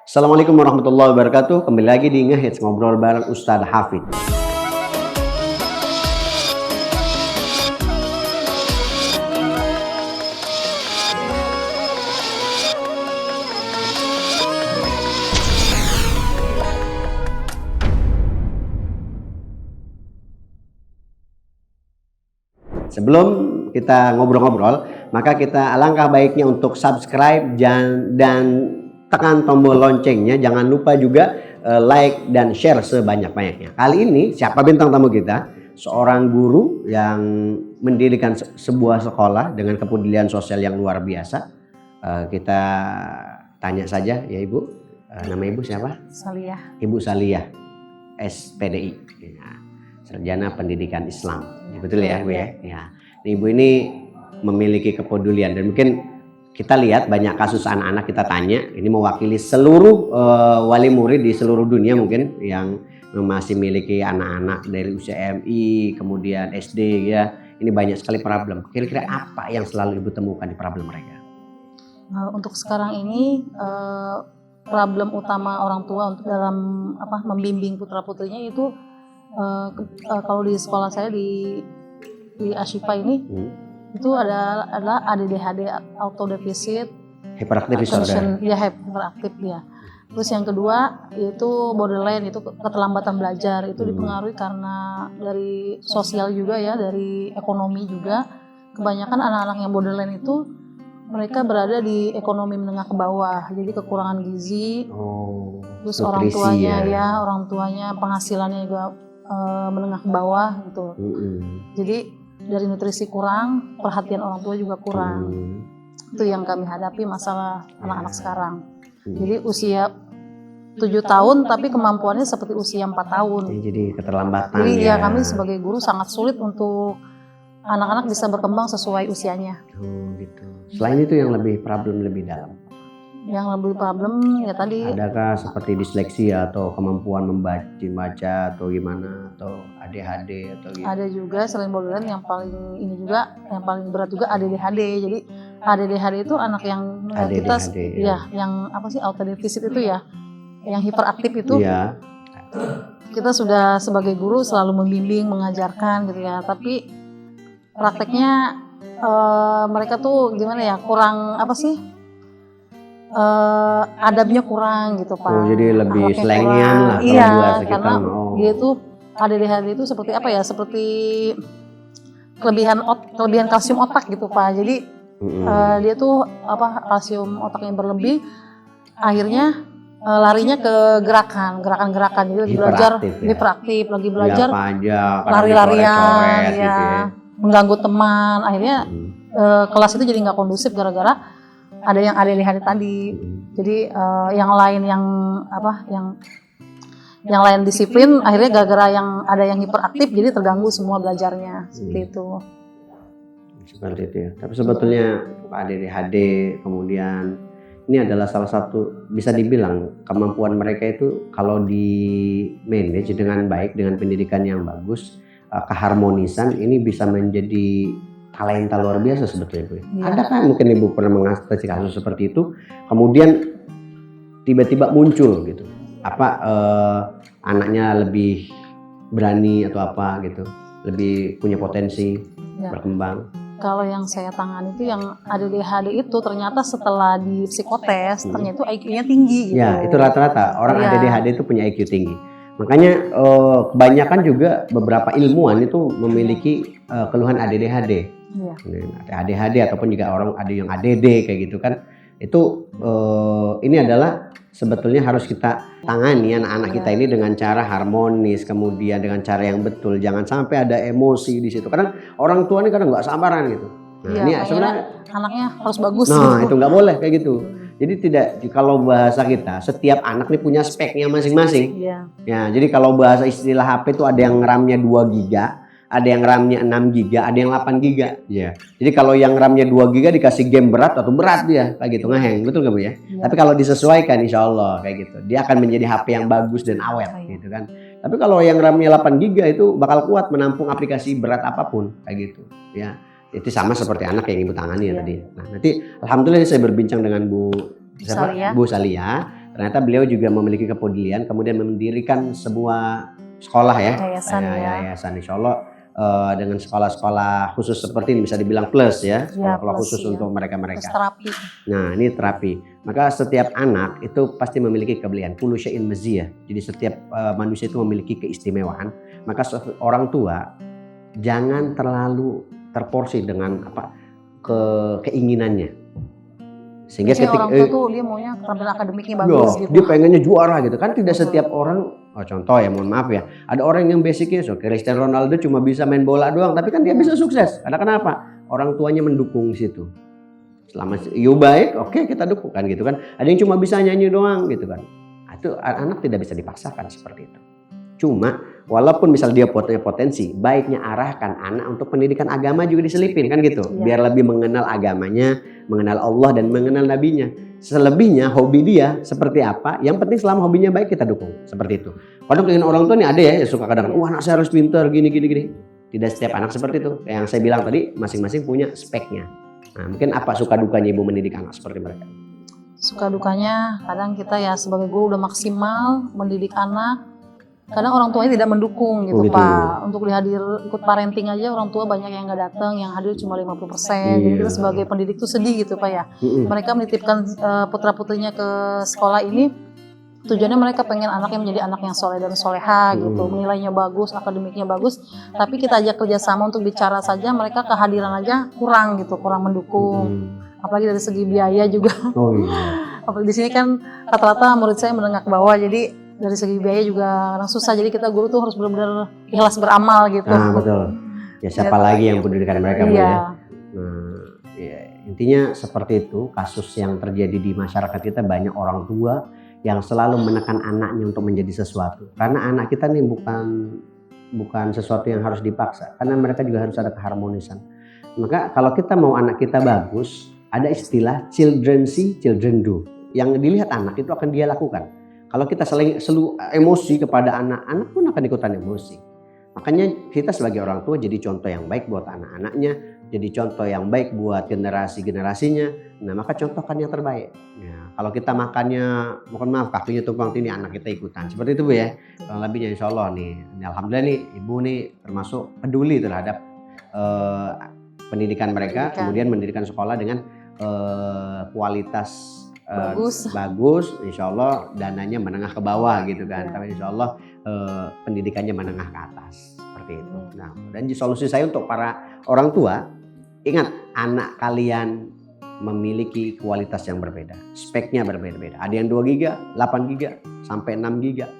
Assalamualaikum warahmatullahi wabarakatuh. Kembali lagi di Ngehits Ngobrol bareng Ustadz Hafid. Sebelum kita ngobrol-ngobrol, maka kita alangkah baiknya untuk subscribe dan tekan tombol loncengnya. Jangan lupa juga like dan share sebanyak-banyaknya. Kali ini siapa bintang tamu kita? Seorang guru yang mendirikan sebuah sekolah dengan kepedulian sosial yang luar biasa. Kita tanya saja ya Ibu. Nama Ibu siapa? Saliyah. Ibu Saliyah, SPDI. Ya, Sarjana Pendidikan Islam. Betul ya Bu ya? Ya. Ibu ini memiliki kepedulian dan mungkin kita lihat banyak kasus anak-anak kita tanya, ini mewakili seluruh wali murid di seluruh dunia mungkin yang masih memiliki anak-anak dari usia MI, kemudian SD ya. Ini banyak sekali problem. Kira-kira apa yang selalu Ibu temukan di problem mereka? Untuk sekarang ini problem utama orang tua untuk dalam membimbing putra-putrinya itu kalau di sekolah saya di Ashifa ini itu adalah ADDHD, auto deficit Hyperactive disorder. Ya, hyperaktif ya. Terus yang kedua yaitu borderline, itu keterlambatan belajar. Itu dipengaruhi karena dari sosial juga ya, dari ekonomi juga. Kebanyakan anak-anak yang borderline itu mereka berada di ekonomi menengah ke bawah, jadi kekurangan gizi. Terus orang tuanya penghasilannya juga menengah ke bawah gitu. Jadi dari nutrisi kurang, perhatian orang tua juga kurang. Itu yang kami hadapi masalah anak-anak sekarang. Jadi usia 7 tahun tapi kemampuannya seperti usia 4 tahun. Jadi keterlambatan. Jadi ya kami sebagai guru sangat sulit untuk anak-anak bisa berkembang sesuai usianya. Gitu. Selain itu yang lebih problem lebih dalam. Yang lebih problem ya tadi. Adakah seperti disleksia atau kemampuan membaca atau gimana, atau ADHD atau gitu? Ada juga selain borderline yang paling berat juga ADDHD. Jadi ADDHD itu anak yang kita yang auto deficit itu ya, yang hiperaktif itu. Ya. Kita sudah sebagai guru selalu membimbing, mengajarkan gitu ya. Tapi prakteknya mereka tuh gimana ya, kurang adabnya kurang gitu Pak. Jadi lebih slengian lah kalau bahasa kita. Karena dia itu ADHD itu seperti seperti kelebihan kalsium otak gitu Pak. Jadi dia tuh kalsium otaknya berlebih, akhirnya larinya ke gerakan-gerakan. Jadi lagi belajar hiperaktif, lagi belajar lari-larian ya, mengganggu teman. Akhirnya kelas itu jadi nggak kondusif gara-gara ada yang ADHD tadi. Jadi yang lain yang lain disiplin, akhirnya gara-gara yang ada yang hiperaktif jadi terganggu semua belajarnya. Seperti itu. Seperti itu ya. Tapi sebetulnya ADHD kemudian ini adalah salah satu, bisa dibilang kemampuan mereka itu kalau di manage dengan baik, dengan pendidikan yang bagus, keharmonisan, ini bisa menjadi talenta luar biasa sebetulnya Bu. Ada kan mungkin Ibu pernah mengatasi kasus seperti itu, kemudian tiba-tiba muncul gitu, anaknya lebih berani atau gitu, lebih punya potensi berkembang. Kalau yang saya tangani itu yang ADHD itu ternyata setelah di psikotes ternyata IQ-nya tinggi gitu. Ya, itu rata-rata orang ADHD itu punya IQ tinggi. Makanya kebanyakan juga beberapa ilmuwan itu memiliki keluhan ADHD. ADHD ataupun juga orang ada yang ADD kayak gitu kan. Itu ini adalah sebetulnya harus kita tangani anak-anak kita ini dengan cara harmonis, kemudian dengan cara yang betul. Jangan sampai ada emosi di situ. Karena orang tua ini kadang nggak sabaran gitu. Nah, ini sebenarnya anaknya harus bagus. Nah, itu nggak boleh kayak gitu. Jadi kalau bahasa kita, setiap anak nih punya speknya masing-masing. Ya, jadi kalau bahasa istilah HP itu ada yang RAM-nya 2 GB, ada yang RAM-nya 6 GB, ada yang 8 GB. Ya. Jadi kalau yang RAM-nya 2 GB dikasih game berat atau berat dia kayak gitu, ngeheng, betul nggak Bu ya? Tapi kalau disesuaikan insya Allah kayak gitu, dia akan menjadi HP yang bagus dan awet gitu kan. Tapi kalau yang RAM-nya 8 GB itu bakal kuat menampung aplikasi berat apapun kayak gitu. Ya. Itu sama seperti anak yang Ibu tangani ya tadi. Nah, nanti alhamdulillah saya berbincang dengan Bu Saliyah ternyata beliau juga memiliki kepedulian, kemudian mendirikan sebuah sekolah ya, yayasan insya Allah dengan sekolah-sekolah khusus seperti ini bisa dibilang plus ya, sekolah khusus untuk mereka-mereka. Terapi. Nah ini terapi. Maka setiap anak itu pasti memiliki kelebihan. Kullu syai'in maziyah. Jadi setiap manusia itu memiliki keistimewaan. Maka orang tua jangan terlalu terporsi dengan keinginannya. Sehingga ketika orang tua tuh dia maunya keterampilan akademiknya bagus gitu. Dia pengennya juara gitu kan. Tidak setiap orang, contoh ya mohon maaf ya, ada orang yang basicnya Cristiano Ronaldo cuma bisa main bola doang, tapi kan dia bisa sukses. Karena kenapa? Orang tuanya mendukung di situ. Selama baik, oke, kita dukung kan gitu kan. Ada yang cuma bisa nyanyi doang gitu kan. Itu anak tidak bisa dipaksakan seperti itu. Cuma walaupun misal dia punya potensi, baiknya arahkan anak untuk pendidikan agama juga diselipin kan gitu. Biar lebih mengenal agamanya, mengenal Allah dan mengenal nabinya. Selebihnya hobi dia seperti apa, yang penting selama hobinya baik kita dukung. Seperti itu. Kadang dengan orang tua nih ada ya yang suka kadang, wah anak saya harus pintar gini. Tidak setiap anak seperti itu. Yang saya bilang tadi masing-masing punya speknya. Nah, mungkin apa suka dukanya ibu mendidik anak seperti mereka? Suka dukanya kadang kita ya sebagai guru udah maksimal mendidik anak. Kadang orang tuanya tidak mendukung gitu, Pak. Untuk dihadir ikut parenting aja orang tua banyak yang nggak datang, yang hadir cuma 50%. Jadi kita sebagai pendidik tuh sedih gitu, Pak ya. Mereka menitipkan putra-putrinya ke sekolah ini tujuannya mereka pengen anaknya menjadi anak yang soleh dan soleha gitu, nilainya bagus, akademiknya bagus. Tapi kita ajak kerjasama untuk bicara saja, mereka kehadiran aja kurang gitu, kurang mendukung. Apalagi dari segi biaya juga. Apalagi di sini kan rata-rata murid saya menengah ke bawah, jadi dari segi biaya juga kadang susah, jadi kita guru tuh harus benar-benar ikhlas beramal gitu. Nah betul. Ya siapa lagi yang pendidikan mereka ya. Nah, ya, intinya seperti itu kasus yang terjadi di masyarakat kita, banyak orang tua yang selalu menekan anaknya untuk menjadi sesuatu. Karena anak kita nih bukan sesuatu yang harus dipaksa, karena mereka juga harus ada keharmonisan. Maka kalau kita mau anak kita bagus, ada istilah children see, children do. Yang dilihat anak itu akan dia lakukan. Kalau kita selalu emosi kepada anak pun akan ikutan emosi. Makanya kita sebagai orang tua jadi contoh yang baik buat anak-anaknya, jadi contoh yang baik buat generasi-generasinya. Nah maka contohkan yang terbaik. Ya, kalau kita makannya, mohon maaf kakinya tumpang tindih, anak kita ikutan. Seperti itu Bu ya. Kurang lebihnya insya Allah nih. Alhamdulillah nih Ibu nih termasuk peduli terhadap pendidikan mereka. Kemudian mendirikan sekolah dengan kualitas bagus, insya Allah dananya menengah ke bawah gitu kan, tapi insya Allah pendidikannya menengah ke atas seperti itu. Nah, dan solusi saya untuk para orang tua, ingat anak kalian memiliki kualitas yang berbeda, speknya berbeda-beda. Ada yang 2 giga, 8 giga, sampai 6 giga.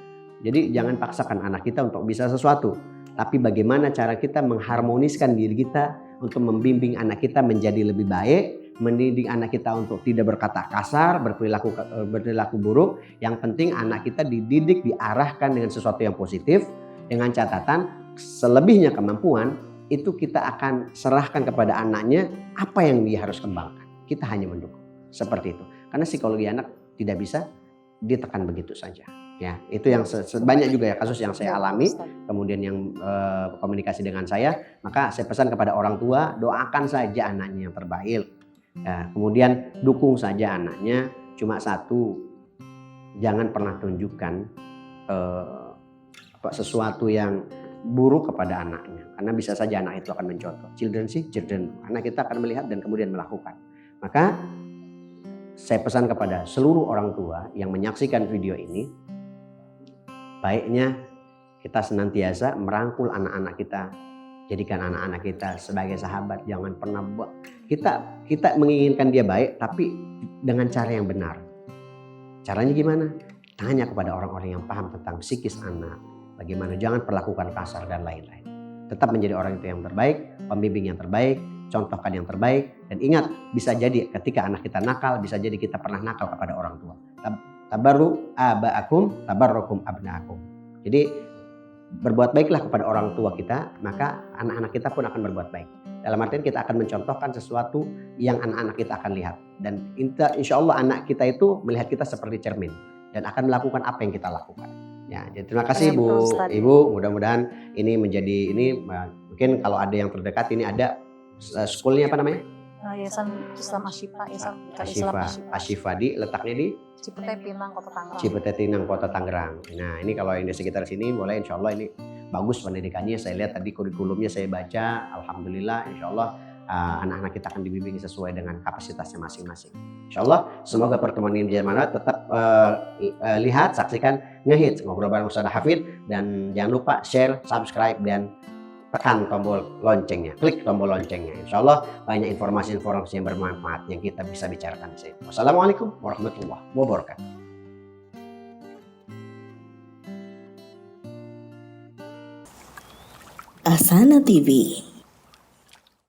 Jadi jangan paksakan anak kita untuk bisa sesuatu, tapi bagaimana cara kita mengharmoniskan diri kita untuk membimbing anak kita menjadi lebih baik, mendidik anak kita untuk tidak berkata kasar, berperilaku buruk. Yang penting anak kita dididik, diarahkan dengan sesuatu yang positif, dengan catatan selebihnya kemampuan itu kita akan serahkan kepada anaknya apa yang dia harus kembangkan. Kita hanya mendukung seperti itu. Karena psikologi anak tidak bisa ditekan begitu saja. Ya, itu yang banyak juga ya kasus yang saya alami, kemudian yang komunikasi dengan saya, maka saya pesan kepada orang tua, doakan saja anaknya yang terbaik. Ya, kemudian dukung saja anaknya, cuma satu, jangan pernah tunjukkan sesuatu yang buruk kepada anaknya, karena bisa saja anak itu akan mencontoh. Children see, children do. Anak kita akan melihat dan kemudian melakukan. Maka saya pesan kepada seluruh orang tua yang menyaksikan video ini, baiknya kita senantiasa merangkul anak-anak kita. Jadikan anak-anak kita sebagai sahabat. Jangan pernah kita menginginkan dia baik, tapi dengan cara yang benar. Caranya gimana? Tanya kepada orang-orang yang paham tentang psikis anak. Bagaimana? Jangan perlakukan kasar dan lain-lain. Tetap menjadi orang itu yang terbaik, pembimbing yang terbaik, contohkan yang terbaik. Dan ingat, bisa jadi ketika anak kita nakal, bisa jadi kita pernah nakal kepada orang tua. Tabarru aba'akum, tabarrukum abna'akum. Jadi berbuat baiklah kepada orang tua kita, maka anak-anak kita pun akan berbuat baik. Dalam artian kita akan mencontohkan sesuatu yang anak-anak kita akan lihat. Dan insya Allah anak kita itu melihat kita seperti cermin dan akan melakukan apa yang kita lakukan. Ya, jadi terima kasih Ibu. Mudah-mudahan ini menjadi mungkin kalau ada yang terdekat ini ada schoolnya apa namanya? Yayasan Islam Asyifa, Yayasan Islam Asyifa. Asyifa letaknya di Cipete Pinang, Kota Tangerang. Cipete Pinang, Kota Tangerang. Nah, ini kalau yang di sekitar sini boleh, insya Allah ini bagus pendidikannya. Saya lihat tadi kurikulumnya saya baca, alhamdulillah, insya Allah anak-anak kita akan dibimbing sesuai dengan kapasitasnya masing-masing. Insya Allah, semoga pertemuan ini bermanfaat. Tetap lihat, saksikan Ngehits, ngobrol bareng Ustaz Hafid, dan jangan lupa share, subscribe, dan tekan tombol loncengnya, klik tombol loncengnya. Insya Allah banyak informasi-informasi yang bermanfaat yang kita bisa bicarakan di sini. Wassalamualaikum warahmatullahi wabarakatuh. Asana TV.